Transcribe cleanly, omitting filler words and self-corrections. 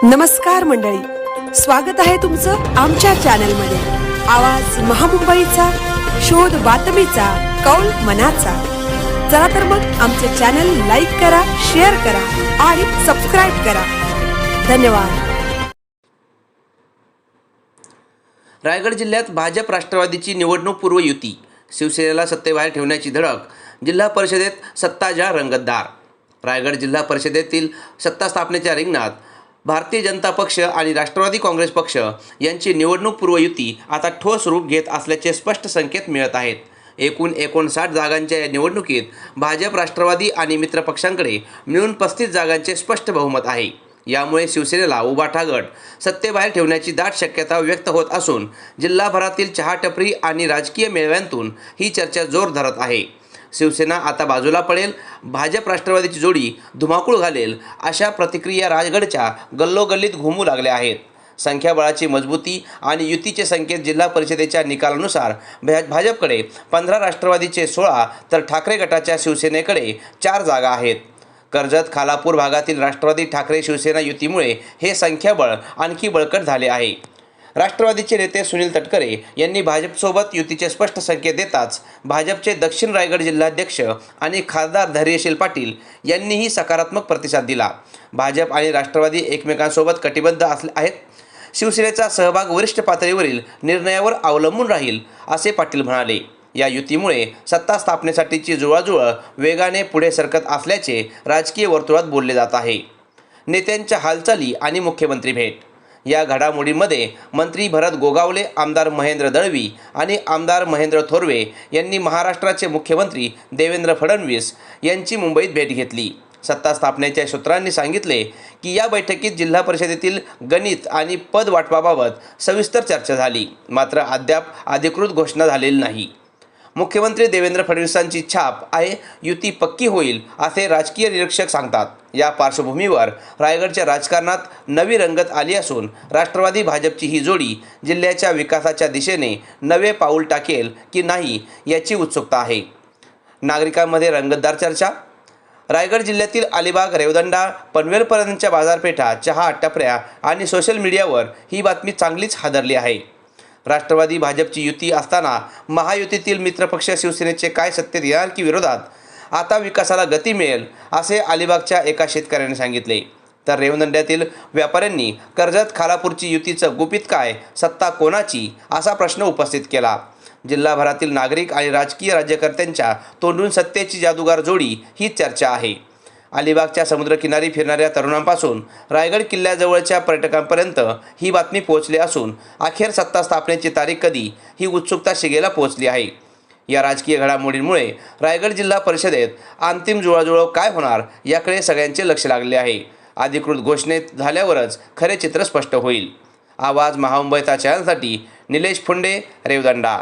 नमस्कार मंडळी, स्वागत आहे तुमचं आमच्या चॅनलमध्ये। आवाज महामुंबईचा, शोध बातमीचा, कौल मनाचा। चला तर मग आमचे चॅनल लाईक करा, शेअर करा आणि सबस्क्राइब करा। धन्यवाद। रायगड जिल्ह्यात भाजप राष्ट्रवादीची निवडणूक पूर्व युती, शिवसेनेला सत्तेबाहेर ठेवण्याची धडक, जिल्हा परिषदेत सत्ताजा रंगतदार। रायगड जिल्हा परिषदेतील सत्ता स्थापनेच्या रिंगणात भारतीय जनता पक्ष आणि राष्ट्रवादी काँग्रेस पक्ष यांची निवडणूक पूर्व युती आता ठोस रूप घेत असल्याचे स्पष्ट संकेत मिळत आहेत। एकूण 59 जागांच्या या निवडणुकीत भाजप, राष्ट्रवादी आणि मित्र पक्षांकडे मिळून 35 जागांचे स्पष्ट बहुमत आहे। यामुळे शिवसेनेला उभाटा गट सत्तेबाहेर ठेवण्याची दाट शक्यता व्यक्त होत असून जिल्हाभरातील चहा टपरी आणि राजकीय मेळाव्यांतून ही चर्चा जोर धरत आहे। शिवसेना आता बाजूला पडेल, भाजप राष्ट्रवादीची जोडी धुमाकूळ घालेल, अशा प्रतिक्रिया राजगडच्या गल्लोगल्लीत घुमू लागल्या आहेत। संख्याबळाची मजबूती आणि युतीचे संकेत जिल्हा परिषदेच्या निकालानुसार भाजपकडे 15, राष्ट्रवादीचे 16 तर ठाकरे गटाच्या शिवसेनेकडे 4 जागा आहेत। कर्जत, खालापूर भागातील राष्ट्रवादी ठाकरे शिवसेना युतीमुळे हे संख्याबळ आणखी बळकट झाले आहे। राष्ट्रवादीचे नेते सुनील तटकरे यांनी भाजपसोबत युतीचे स्पष्ट संकेत देताच भाजपचे दक्षिण रायगड जिल्हाध्यक्ष आणि खासदार धैर्यशील पाटील यांनीही सकारात्मक प्रतिसाद दिला। भाजप आणि राष्ट्रवादी एकमेकांसोबत कटिबद्ध आहेत। शिवसेनेचा सहभाग वरिष्ठ पातळीवरील निर्णयावर अवलंबून राहील, असे पाटील म्हणाले। या युतीमुळे सत्ता स्थापनेसाठीची जुळवाजुळव वेगाने पुढे सरकत असल्याचे राजकीय वर्तुळात बोलले जात आहे। नेत्यांच्या हालचाली आणि मुख्यमंत्री भेट, या घडामोडींमध्ये मंत्री भरत गोगावले, आमदार महेंद्र दळवी आणि आमदार महेंद्र थोरवे यांनी महाराष्ट्राचे मुख्यमंत्री देवेंद्र फडणवीस यांची मुंबईत भेट घेतली। सत्ता स्थापनेच्या सूत्रांनी सांगितले की या बैठकीत जिल्हा परिषदेतील गणित आणि पद वाटपाबाबत सविस्तर चर्चा झाली, मात्र अद्याप अधिकृत घोषणा झालेली नाही। मुख्यमंत्री देवेंद्र फडणवीसांची छाप आहे, युती पक्की होईल, असे राजकीय निरीक्षक सांगतात। या पार्श्वभूमीवर रायगडच्या राजकारणात नवी रंगत आली असून राष्ट्रवादी भाजपची ही जोडी जिल्ह्याच्या विकासाच्या दिशेने नवे पाऊल टाकेल की नाही याची उत्सुकता आहे। नागरिकांमध्ये रंगतदार चर्चा, रायगड जिल्ह्यातील अलिबाग, रेवदंडा, पनवेलपर्यंतच्या बाजारपेठा, चहा टपऱ्या आणि सोशल मीडियावर ही बातमी चांगलीच हादरली आहे। राष्ट्रवादी भाजपची युती असताना महायुतीतील मित्रपक्ष शिवसेनेचे काय सत्तेत येणार की विरोधात, आता विकासाला गती मिळेल, असे अलिबागच्या एका शेतकऱ्याने सांगितले। तर रेवदंड्यातील व्यापाऱ्यांनी कर्जत खालापूरची युतीचं गुपित काय, सत्ता कोणाची, असा प्रश्न उपस्थित केला। जिल्हाभरातील नागरिक आणि राजकीय राज्यकर्त्यांच्या तोंडून सत्तेची जादूगार जोडी ही चर्चा आहे। अलिबागच्या समुद्रकिनारी फिरणाऱ्या तरुणांपासून रायगड किल्ल्याजवळच्या पर्यटकांपर्यंत ही बातमी पोहोचली असून अखेर सत्ता स्थापनेची तारीख कधी, ही उत्सुकता शिगेला पोहोचली आहे। या राजकीय घडामोडींमुळे रायगड जिल्हा परिषदेत अंतिम जुळवाजुळव काय होणार याकडे सगळ्यांचे लक्ष लागले आहे। अधिकृत घोषणेत झाल्यावरच खरे चित्र स्पष्ट होईल। आवाज महामुंबईचा चॅनलसाठी निलेश फुंडे, रेवदंडा।